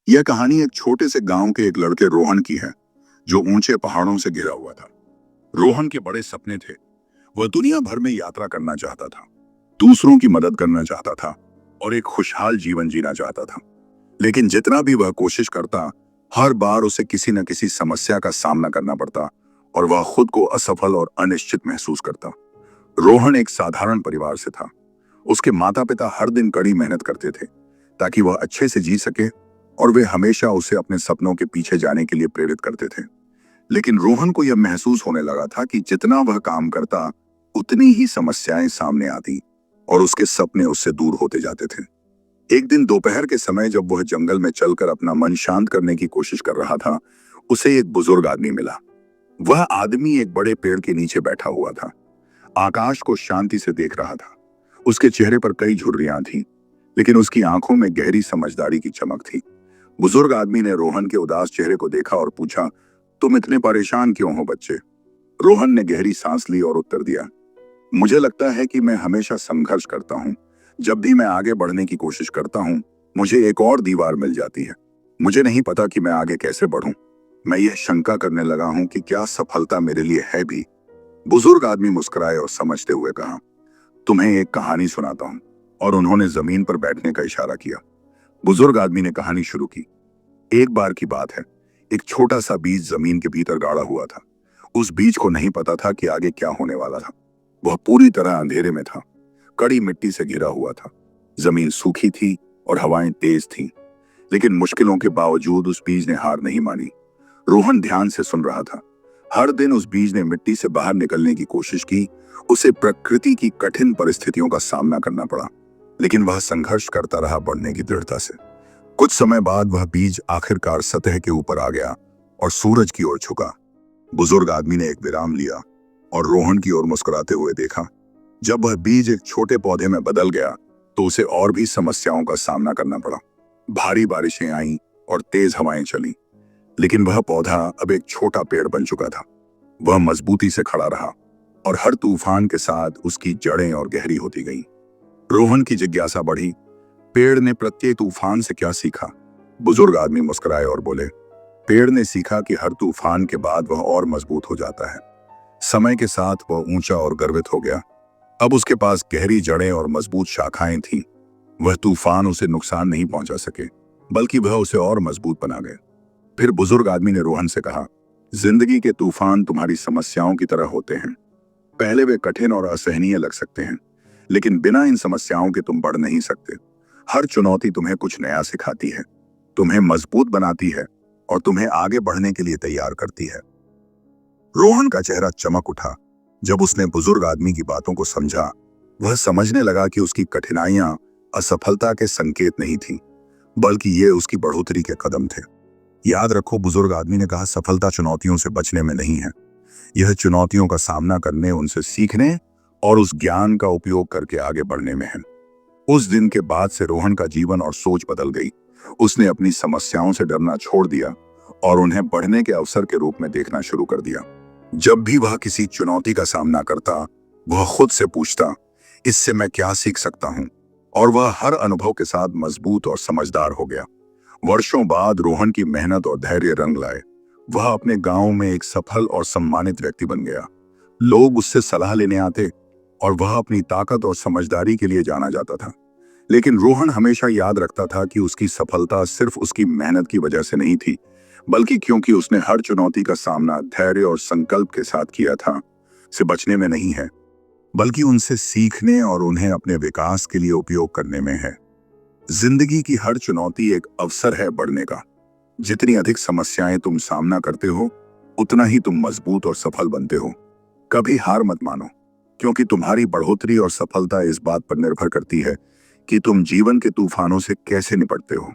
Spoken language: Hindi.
यह कहानी एक छोटे से गांव के एक लड़के रोहन की है, जो ऊंचे पहाड़ों से घिरा हुआ था। रोहन के बड़े सपने थे। वह दुनिया भर में यात्रा करना चाहता था, दूसरों की मदद करना चाहता था और एक खुशहाल जीवन जीना चाहता था। लेकिन जितना भी वह कोशिश करता, हर बार उसे किसी न किसी समस्या का सामना करना पड़ता और वह खुद को असफल और अनिश्चित महसूस करता। रोहन एक साधारण परिवार से था। उसके माता पिता हर दिन कड़ी मेहनत करते थे ताकि वह अच्छे से जी सके, और वे हमेशा उसे अपने सपनों के पीछे जाने के लिए प्रेरित करते थे। लेकिन रोहन को यह महसूस होने लगा था कि जितना वह काम करता, उतनी ही समस्याएं सामने आती और उसके सपने उससे दूर होते जाते थे। एक दिन दोपहर के समय जब वह जंगल में चलकर अपना मन शांत करने की कोशिश कर रहा था, उसे एक बुजुर्ग आदमी मिला। वह आदमी एक बड़े पेड़ के नीचे बैठा हुआ था, आकाश को शांति से देख रहा था। उसके चेहरे पर कई झुर्रियां थीं, लेकिन उसकी आंखों में गहरी समझदारी की चमक थी। बुजुर्ग आदमी ने रोहन के उदास चेहरे को देखा और पूछा, तुम इतने परेशान क्यों हो बच्चे? रोहन ने गहरी सांस ली और उत्तर दिया, मुझे लगता है कि मैं हमेशा संघर्ष करता हूँ। जब भी मैं आगे बढ़ने की कोशिश करता हूँ, मुझे एक और दीवार मिल जाती है। मुझे नहीं पता कि मैं आगे कैसे बढ़ूं। मैं यह शंका करने लगा हूं कि क्या सफलता मेरे लिए है भी। बुजुर्ग आदमी मुस्कुराए और समझते हुए कहा, तुम्हें एक कहानी सुनाता हूँ। और उन्होंने जमीन पर बैठने का इशारा किया। बुजुर्ग आदमी ने कहानी शुरू की। एक बार की बात है, एक छोटा सा बीज जमीन के भीतर गाड़ा हुआ था। उस बीज को नहीं पता था कि आगे क्या होने वाला था। वह पूरी तरह अंधेरे में था, कड़ी मिट्टी से घिरा हुआ था। जमीन सूखी थी और हवाएं तेज थीं। लेकिन मुश्किलों के बावजूद उस बीज ने हार नहीं मानी। रोहन ध्यान से सुन रहा था। हर दिन उस बीज ने मिट्टी से बाहर निकलने की कोशिश की। उसे प्रकृति की कठिन परिस्थितियों का सामना करना पड़ा, लेकिन वह संघर्ष करता रहा, बढ़ने की दृढ़ता से। कुछ समय बाद वह बीज आखिरकार सतह के ऊपर आ गया और सूरज की ओर झुका। बुजुर्ग आदमी ने एक विराम लिया और रोहन की ओर मुस्कुराते हुए देखा। जब वह बीज एक छोटे पौधे में बदल गया, तो उसे और भी समस्याओं का सामना करना पड़ा। भारी बारिशें आईं और तेज हवाएं चली, लेकिन वह पौधा अब एक छोटा पेड़ बन चुका था। वह मजबूती से खड़ा रहा और हर तूफान के साथ उसकी जड़ें और गहरी होती गईं। रोहन की जिज्ञासा बढ़ी, पेड़ ने प्रत्येक तूफान से क्या सीखा? बुजुर्ग आदमी मुस्कुराए और बोले, पेड़ ने सीखा कि हर तूफान के बाद वह और मजबूत हो जाता है। समय के साथ वह ऊंचा और गर्वित हो गया। अब उसके पास गहरी जड़ें और मजबूत शाखाएं थीं। वह तूफान उसे नुकसान नहीं पहुंचा सके, बल्कि वह उसे और मजबूत बना गए। फिर बुजुर्ग आदमी ने रोहन से कहा, जिंदगी के तूफान तुम्हारी समस्याओं की तरह होते हैं। पहले वे कठिन और असहनीय लग सकते हैं, लेकिन बिना इन समस्याओं के तुम बढ़ नहीं सकते। हर चुनौती तुम्हें कुछ नया सिखाती है, तुम्हें मजबूत बनाती है और तुम्हें आगे बढ़ने के लिए तैयार करती है। रोहन का चेहरा चमक उठा जब उसने बुजुर्ग आदमी की बातों को समझा। वह समझने लगा कि उसकी कठिनाइयां असफलता के संकेत नहीं थीं, बल्कि ये उसकी बढ़ोतरी के कदम थे। याद रखो, बुजुर्ग आदमी ने कहा, सफलता चुनौतियों से बचने में नहीं है। यह चुनौतियों का सामना करने, उनसे सीखने और उस ज्ञान का उपयोग करके आगे बढ़ने में है। उस दिन के बाद से रोहन का जीवन और सोच बदल गई। उसने अपनी समस्याओं से डरना छोड़ दिया और उन्हें बढ़ने के अवसर के रूप में देखना शुरू कर दिया। जब भी वह किसी चुनौती का सामना करता, वह खुद से पूछता, इससे मैं क्या सीख सकता हूँ? और वह हर अनुभव के साथ मजबूत और समझदार हो गया। वर्षों बाद रोहन की मेहनत और धैर्य रंग लाए। वह अपने गांव में एक सफल और सम्मानित व्यक्ति बन गया। लोग उससे सलाह लेने आते और वह अपनी ताकत और समझदारी के लिए जाना जाता था। लेकिन रोहन हमेशा याद रखता था कि उसकी सफलता सिर्फ उसकी मेहनत की वजह से नहीं थी, बल्कि क्योंकि उसने हर चुनौती का सामना धैर्य और संकल्प के साथ किया था। से बचने में नहीं है, बल्कि उनसे सीखने और उन्हें अपने विकास के लिए उपयोग करने में है। जिंदगी की हर चुनौती एक अवसर है बढ़ने का। जितनी अधिक समस्याएं तुम सामना करते हो, उतना ही तुम मजबूत और सफल बनते हो। कभी हार मत मानो, क्योंकि तुम्हारी बढ़ोतरी और सफलता इस बात पर निर्भर करती है कि तुम जीवन के तूफानों से कैसे निपटते हो।